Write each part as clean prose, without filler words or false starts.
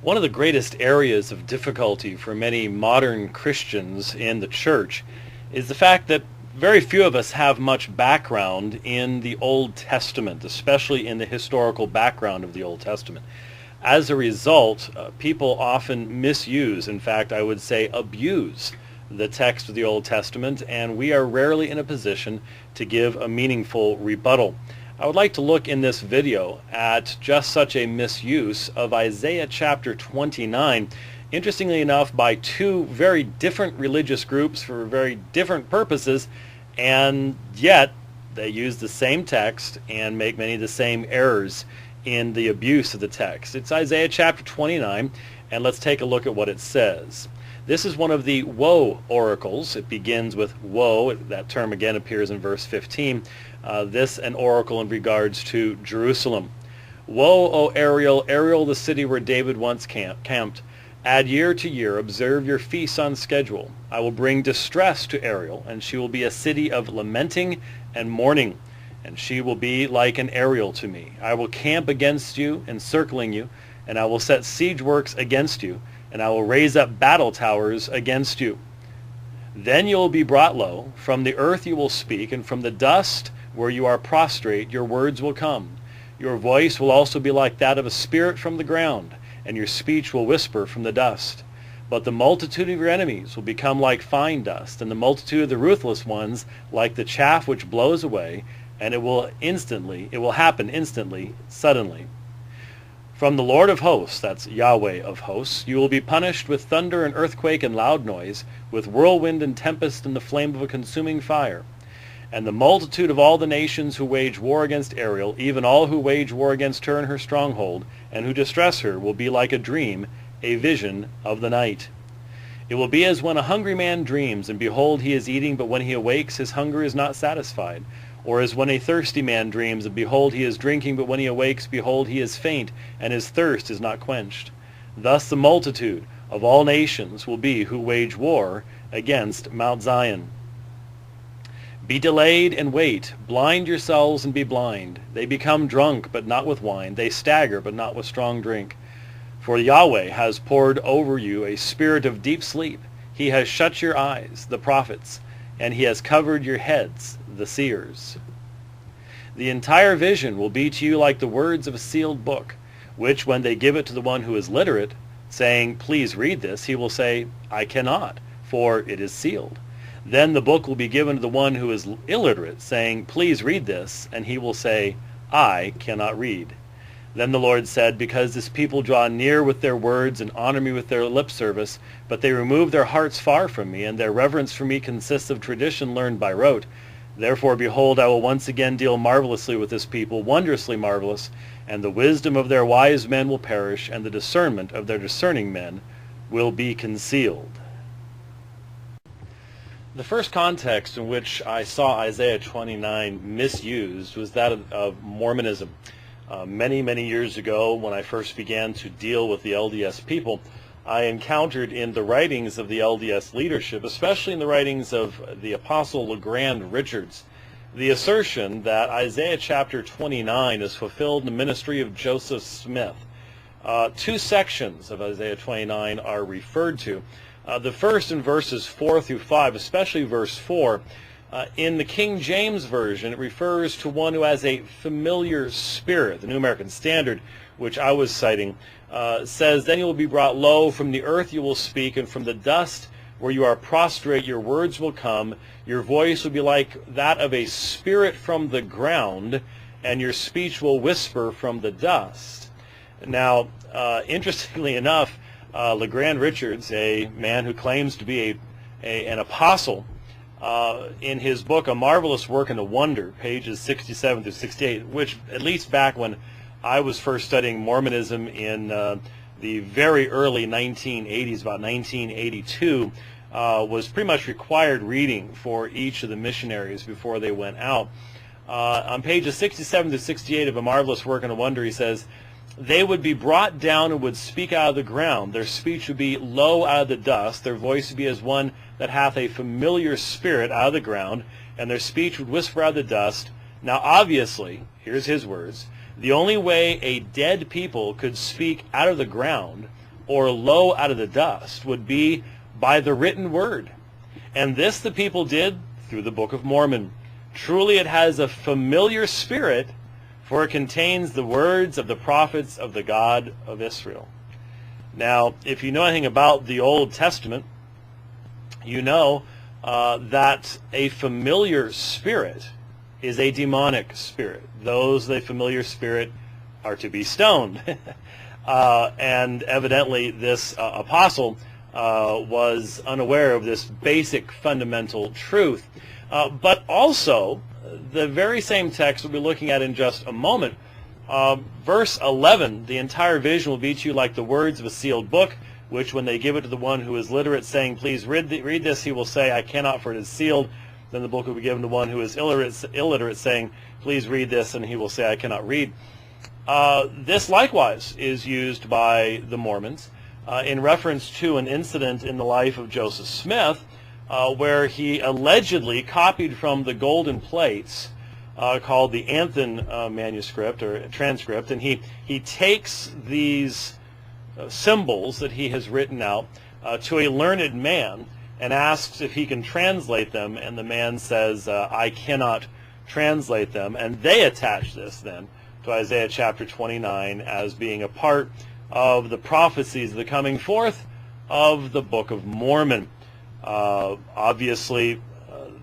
One of the greatest areas of difficulty for many modern Christians in the church is the fact that very few of us have much background in the Old Testament, especially in the historical background of the Old Testament. As a result, people often misuse, in fact, I would say abuse, the text of the Old Testament, and we are rarely in a position to give a meaningful rebuttal. I would like to look in this video at just such a misuse of Isaiah chapter 29, interestingly enough, by two very different religious groups for very different purposes, and yet they use the same text and make many of the same errors in the abuse of the text. It's Isaiah chapter 29, and let's take a look at what it says. This is one of the woe oracles. It begins with woe. That term again appears in verse 15. This an oracle in regards to Jerusalem. Woe, O Ariel, Ariel, the city where David once camped. Add year to year, observe your feasts on schedule. I will bring distress to Ariel, and she will be a city of lamenting and mourning, and she will be like an Ariel to me. I will camp against you, encircling you, and I will set siege works against you, and I will raise up battle towers against you. Then you will be brought low. From the earth you will speak, and from the dust where you are prostrate your words will come. Your voice will also be like that of a spirit from the ground, and your speech will whisper from the dust. But the multitude of your enemies will become like fine dust, and the multitude of the ruthless ones like the chaff which blows away, and it will happen instantly, suddenly. From the Lord of hosts, that's Yahweh of hosts, you will be punished with thunder and earthquake and loud noise, with whirlwind and tempest and the flame of a consuming fire. And the multitude of all the nations who wage war against Ariel, even all who wage war against her in her stronghold, and who distress her, will be like a dream, a vision of the night. It will be as when a hungry man dreams, and behold, he is eating, but when he awakes, his hunger is not satisfied. Or as when a thirsty man dreams, and behold, he is drinking, but when he awakes, behold, he is faint, and his thirst is not quenched. Thus the multitude of all nations will be who wage war against Mount Zion. Be delayed and wait. Blind yourselves and be blind. They become drunk, but not with wine. They stagger, but not with strong drink. For Yahweh has poured over you a spirit of deep sleep. He has shut your eyes, the prophets, and he has covered your heads, the seers. The entire vision will be to you like the words of a sealed book, which when they give it to the one who is literate, saying, "Please read this," he will say, "I cannot, for it is sealed." Then the book will be given to the one who is illiterate, saying, "Please read this," and he will say, "I cannot read." Then the Lord said, "Because this people draw near with their words and honor me with their lip service, but they remove their hearts far from me, and their reverence for me consists of tradition learned by rote. Therefore, behold, I will once again deal marvelously with this people, wondrously marvelous, and the wisdom of their wise men will perish, and the discernment of their discerning men will be concealed." The first context in which I saw Isaiah 29 misused was that of Mormonism. Many years ago, when I first began to deal with the LDS people, I encountered in the writings of the LDS leadership, especially in the writings of the Apostle LeGrand Richards, the assertion that Isaiah chapter 29 is fulfilled in the ministry of Joseph Smith. Two sections of Isaiah 29 are referred to. The first in verses 4 through 5, especially verse 4, in the King James Version, it refers to one who has a familiar spirit. The New American Standard, which I was citing, says, "Then you will be brought low, from the earth you will speak, and from the dust where you are prostrate your words will come. Your voice will be like that of a spirit from the ground, and your speech will whisper from the dust." Now, interestingly enough, LeGrand Richards, a man who claims to be an apostle, in his book A Marvelous Work and a Wonder, pages 67 through 68, which at least back when I was first studying Mormonism in the very early 1980s, about 1982, was pretty much required reading for each of the missionaries before they went out. On pages 67 to 68 of A Marvelous Work and a Wonder, he says, "They would be brought down and would speak out of the ground. Their speech would be low out of the dust. Their voice would be as one that hath a familiar spirit out of the ground, and their speech would whisper out of the dust." Now obviously, here's his words, the only way a dead people could speak out of the ground or lo out of the dust would be by the written word. And this the people did through the Book of Mormon. Truly it has a familiar spirit, for it contains the words of the prophets of the God of Israel. Now, if you know anything about the Old Testament, you know that a familiar spirit is a demonic spirit. Those with a familiar spirit are to be stoned. And evidently this apostle was unaware of this basic fundamental truth. But also, the very same text we'll be looking at in just a moment, verse 11, the entire vision will be to you like the words of a sealed book, which when they give it to the one who is literate, saying, please read this, he will say, I cannot, for it is sealed. Then the book will be given to one who is illiterate, saying, please read this, and he will say, I cannot read. This likewise is used by the Mormons in reference to an incident in the life of Joseph Smith, where he allegedly copied from the golden plates called the Anthon manuscript or transcript, and he takes these symbols that he has written out to a learned man and asks if he can translate them, and the man says, I cannot translate them, and they attach this then to Isaiah chapter 29 as being a part of the prophecies of the coming forth of the Book of Mormon. Obviously,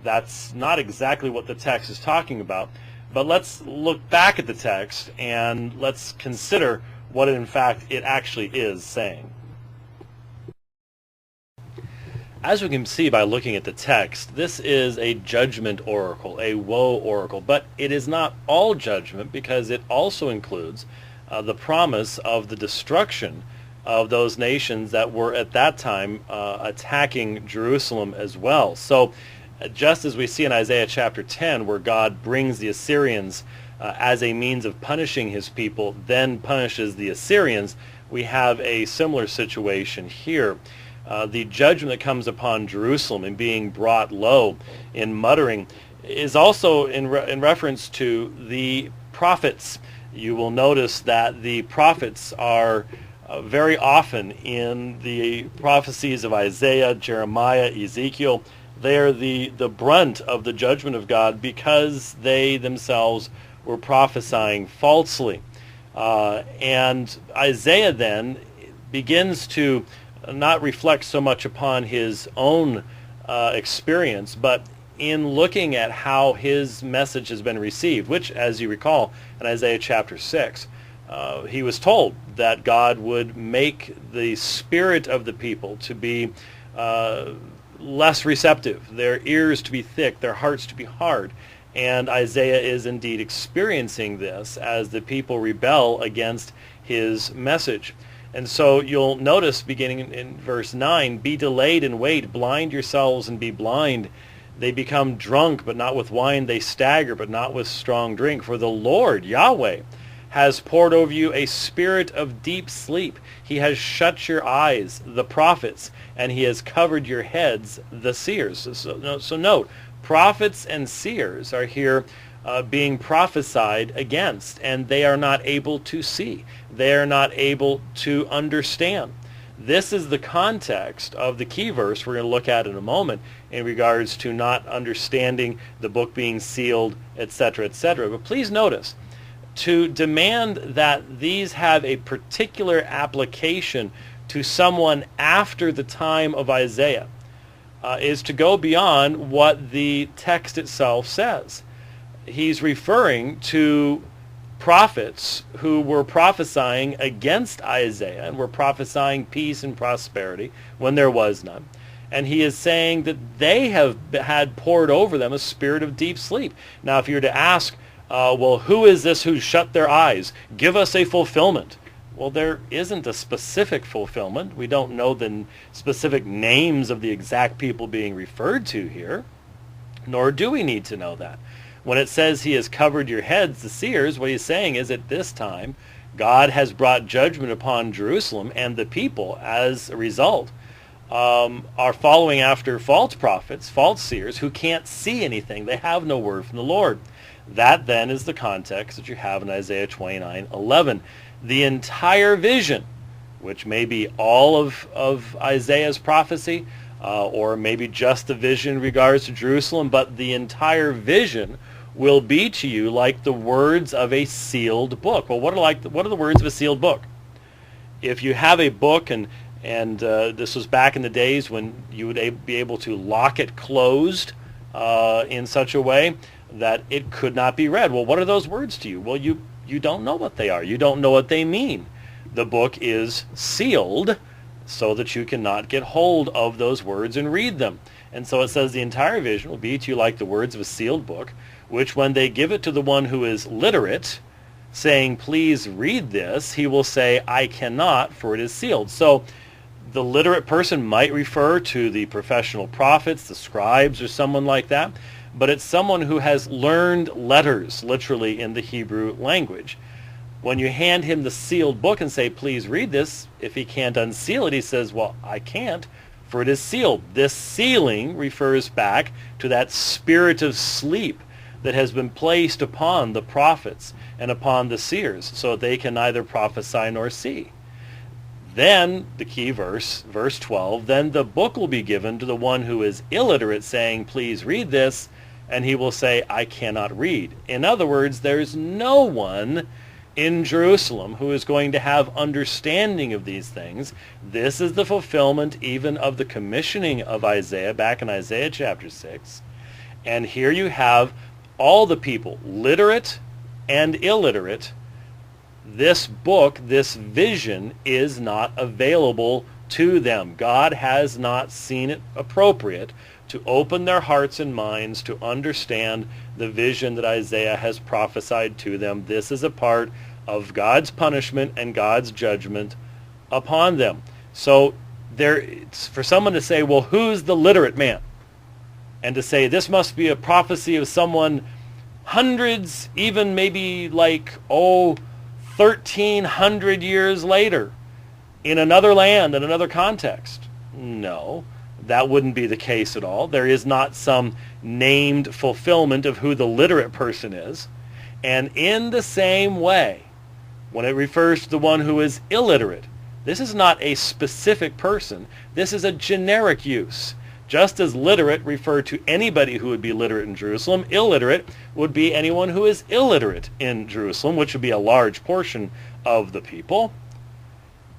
that's not exactly what the text is talking about, but let's look back at the text and let's consider what in fact it actually is saying. As we can see by looking at the text, this is a judgment oracle, a woe oracle, but it is not all judgment because it also includes the promise of the destruction of those nations that were at that time attacking Jerusalem as well. So just as we see in Isaiah chapter 10, where God brings the Assyrians as a means of punishing his people, then punishes the Assyrians, we have a similar situation here. The judgment that comes upon Jerusalem in being brought low in muttering is also in reference to the prophets. You will notice that the prophets are very often in the prophecies of Isaiah, Jeremiah, Ezekiel. They are the brunt of the judgment of God because they themselves were prophesying falsely. And Isaiah then begins to not reflect so much upon his own experience, but in looking at how his message has been received, which, as you recall, in Isaiah chapter 6, he was told that God would make the spirit of the people to be less receptive, their ears to be thick, their hearts to be hard. And Isaiah is indeed experiencing this as the people rebel against his message. And so you'll notice beginning in verse 9, be delayed and wait, blind yourselves and be blind. They become drunk, but not with wine. They stagger, but not with strong drink. For the Lord, Yahweh, has poured over you a spirit of deep sleep. He has shut your eyes, the prophets, and he has covered your heads, the seers. So note, prophets and seers are here being prophesied against, and they are not able to see. They are not able to understand. This is the context of the key verse we're going to look at in a moment in regards to not understanding, the book being sealed, etc., etc. But please notice, to demand that these have a particular application to someone after the time of Isaiah is to go beyond what the text itself says. He's referring to prophets who were prophesying against Isaiah and were prophesying peace and prosperity when there was none. And he is saying that they have had poured over them a spirit of deep sleep. Now, if you were to ask, well, who is this who shut their eyes? Give us a fulfillment. Well, there isn't a specific fulfillment. We don't know the specific names of the exact people being referred to here, nor do we need to know that. When it says he has covered your heads, the seers, what he's saying is at this time, God has brought judgment upon Jerusalem, and the people, as a result, are following after false prophets, false seers, who can't see anything. They have no word from the Lord. That then is the context that you have in Isaiah 29:11. The entire vision which may be all of Isaiah's prophecy, or maybe just the vision in regards to Jerusalem, but the entire vision will be to you like the words of a sealed book. Well, what are the words of a sealed book? If you have a book, and this was back in the days when you would be able to lock it closed in such a way that it could not be read. Well, what are those words to you? Well, you don't know what they are. You don't know what they mean. The book is sealed so that you cannot get hold of those words and read them. And so it says the entire vision will be to you like the words of a sealed book, which when they give it to the one who is literate, saying, please read this, he will say, I cannot, for it is sealed. So the literate person might refer to the professional prophets, the scribes, or someone like that, but it's someone who has learned letters, literally, in the Hebrew language. When you hand him the sealed book and say, please read this, if he can't unseal it, he says, well, I can't, for it is sealed. This sealing refers back to that spirit of sleep that has been placed upon the prophets and upon the seers, so that they can neither prophesy nor see. Then, the key verse, verse 12, then the book will be given to the one who is illiterate, saying, please read this, and he will say, I cannot read. In other words, there's no one in Jerusalem who is going to have understanding of these things. This is the fulfillment even of the commissioning of Isaiah back in Isaiah chapter 6. And here you have all the people, literate and illiterate. This book, this vision, is not available to them. God has not seen it appropriate to open their hearts and minds to understand the vision that Isaiah has prophesied to them. This is a part of God's punishment and God's judgment upon them. So it's for someone to say, well, who's the literate man? And to say this must be a prophecy of someone hundreds, even maybe 1,300 years later in another land, in another context. No, that wouldn't be the case at all. There is not some named fulfillment of who the literate person is. And in the same way, when it refers to the one who is illiterate, this is not a specific person. This is a generic use. Just as literate referred to anybody who would be literate in Jerusalem, illiterate would be anyone who is illiterate in Jerusalem, which would be a large portion of the people.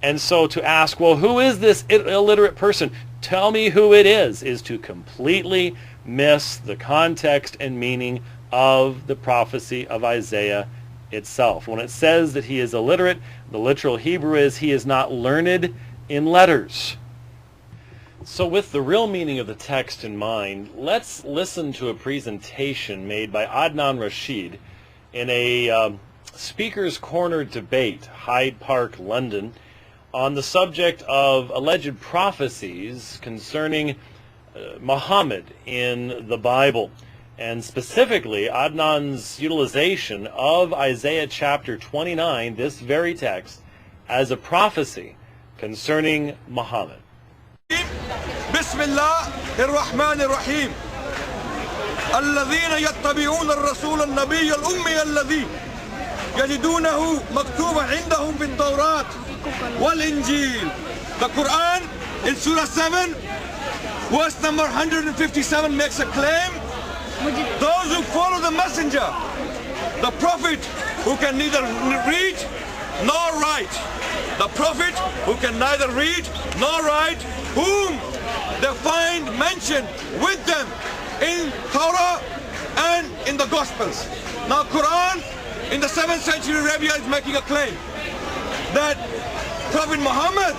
And so to ask, well, who is this illiterate person? Tell me who it is to completely miss the context and meaning of the prophecy of Isaiah itself. When it says that he is illiterate, the literal Hebrew is he is not learned in letters. So with the real meaning of the text in mind, let's listen to a presentation made by Adnan Rashid in a Speaker's Corner debate, Hyde Park, London, on the subject of alleged prophecies concerning Muhammad in the Bible, and specifically Adnan's utilization of Isaiah chapter 29, this very text, as a prophecy concerning Muhammad. بسم الله الرحمن الرحيم الذين يتبعون الرسول النبي الأمي الذي يجدونه مكتوبا عندهم في التوراة والإنجيل. The Quran in Surah 7 verse number 157 makes a claim. Those who follow the messenger, the prophet who can neither read nor write, the prophet who can neither read nor write, whom they find mentioned with them in Torah and in the Gospels. Now Quran in the 7th century Arabia is making a claim that Prophet Muhammad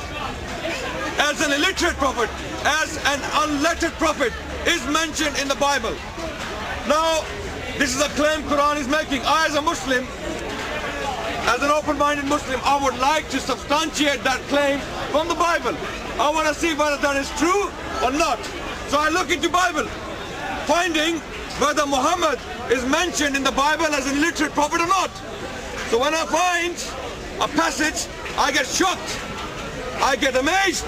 as an illiterate prophet, as an unlettered prophet, is mentioned in the Bible. Now this is a claim Quran is making. I as a Muslim, as an open-minded Muslim, I would like to substantiate that claim from the Bible. I want to see whether that is true or not. So I look into Bible, finding whether Muhammad is mentioned in the Bible as an illiterate prophet or not. So when I find a passage, I get shocked. I get amazed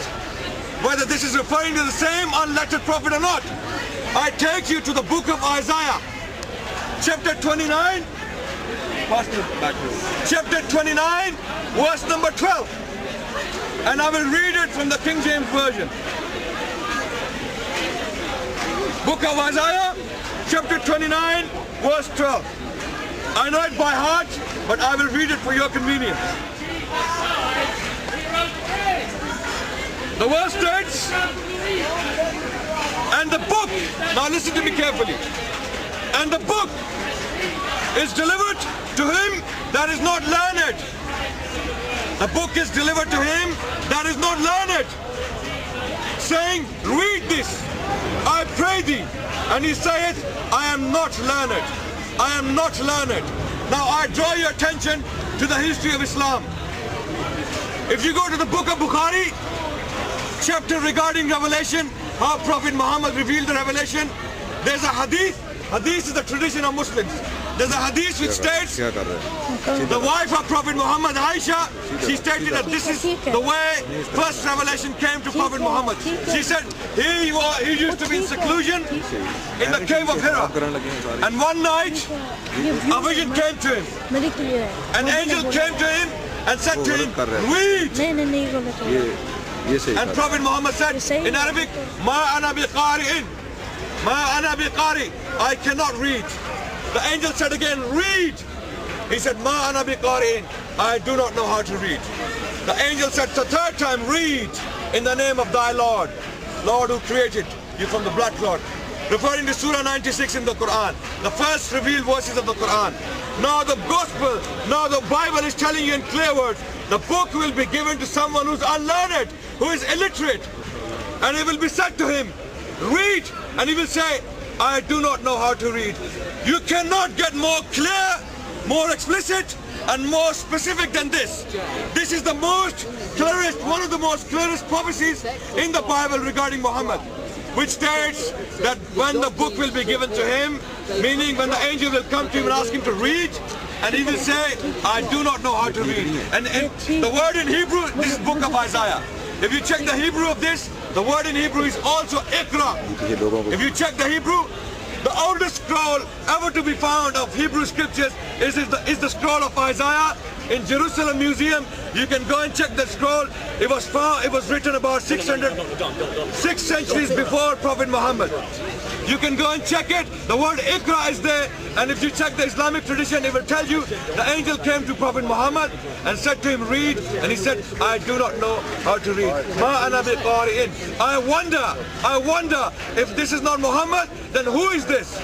whether this is referring to the same unlettered prophet or not. I take you to the book of Isaiah, chapter 29, chapter 29, verse number 12. And I will read it from the King James Version. Book of Isaiah, chapter 29, verse 12. I know it by heart, but I will read it for your convenience. The verse states, and the book, now listen to me carefully, and the book is delivered to him that is not learned. The book is delivered to him that is not learned, saying, read this, I pray thee. And he saith, I am not learned. I am not learned. Now I draw your attention to the history of Islam. If you go to the book of Bukhari, chapter regarding revelation, how Prophet Muhammad revealed the revelation, there's a hadith. Hadith is the tradition of Muslims. There's a hadith which states, the wife of Prophet Muhammad, Aisha, she stated that this is the way first revelation came to Prophet Muhammad. She said he used to be in seclusion in the cave of Hira. And one night, a vision came to him. An angel came to him and said to him, read. And Prophet Muhammad said in Arabic, Ma ana biqari'in. Ma ana biqari. I cannot read. The angel said again, read. He said, Ma ana biqari'in. I do not know how to read. The angel said the third time, read in the name of thy Lord. Lord who created you from the blood clot. Referring to Surah 96 in the Quran. The first revealed verses of the Quran. Now the gospel, now the Bible is telling you in clear words, the book will be given to someone who's unlearned, who is illiterate. And it will be said to him, read. And he will say, I do not know how to read. You cannot get more clear, more explicit, and more specific than this. This is the most clearest, one of the most clearest prophecies in the Bible regarding Muhammad, which states that when the book will be given to him, meaning when the angel will come to him and ask him to read, and he will say, I do not know how to read. And the word in Hebrew, this is book of Isaiah. If you check the Hebrew of this, the word in Hebrew is also Ikra. If you check the Hebrew, the oldest scroll ever to be found of Hebrew scriptures is the scroll of Isaiah in Jerusalem Museum. You can go and check that scroll. It was written about 6 centuries before Prophet Muhammad. You can go and check it. The word Ikra is there, and if you check the Islamic tradition, it will tell you the angel came to Prophet Muhammad and said to him, read, and he said, I do not know how to read. Ma ana biqari'in. I wonder if this is not Muhammad, then who is this?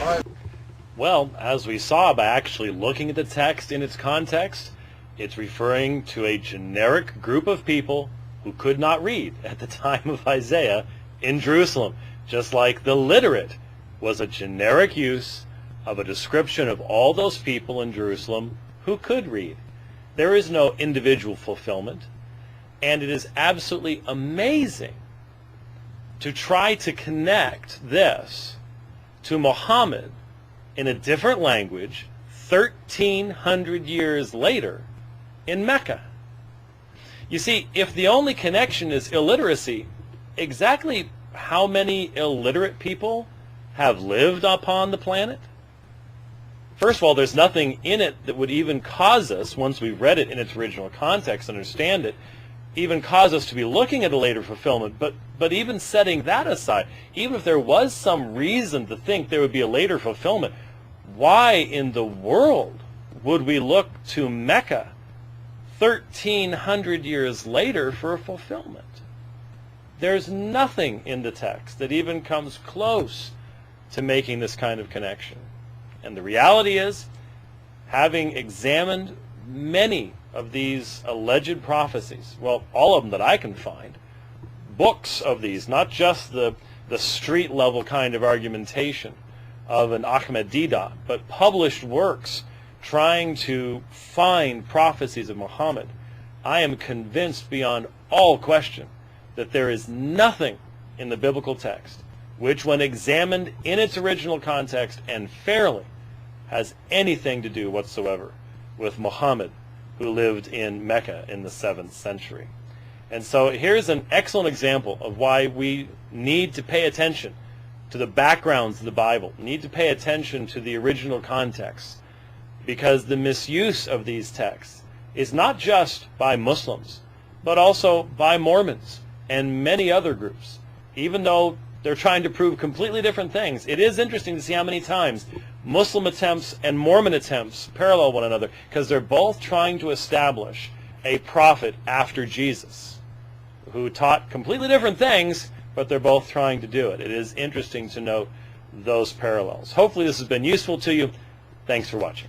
Well, as we saw by actually looking at the text in its context, it's referring to a generic group of people who could not read at the time of Isaiah in Jerusalem, just like the literate was a generic use of a description of all those people in Jerusalem who could read. There is no individual fulfillment, and it is absolutely amazing to try to connect this to Muhammad in a different language 1,300 years later in Mecca. You see, if the only connection is illiteracy, exactly how many illiterate people have lived upon the planet? First of all, there's nothing in it that would even cause us, once we've read it in its original context, understand it, even cause us to be looking at a later fulfillment. But even setting that aside, even if there was some reason to think there would be a later fulfillment, why in the world would we look to Mecca 1,300 years later for a fulfillment? There's nothing in the text that even comes close to making this kind of connection. And the reality is, having examined many of these alleged prophecies, well, all of them that I can find, books of these, not just the street level kind of argumentation of an Ahmed Didat, but published works trying to find prophecies of Muhammad, I am convinced beyond all question that there is nothing in the biblical text which, when examined in its original context and fairly, has anything to do whatsoever with Muhammad, who lived in Mecca in the 7th century. And so here's an excellent example of why we need to pay attention to the backgrounds of the Bible, need to pay attention to the original context, because the misuse of these texts is not just by Muslims, but also by Mormons and many other groups. Even though they're trying to prove completely different things, it is interesting to see how many times Muslim attempts and Mormon attempts parallel one another, because they're both trying to establish a prophet after Jesus who taught completely different things, but they're both trying to do it. It is interesting to note those parallels. Hopefully this has been useful to you. Thanks for watching.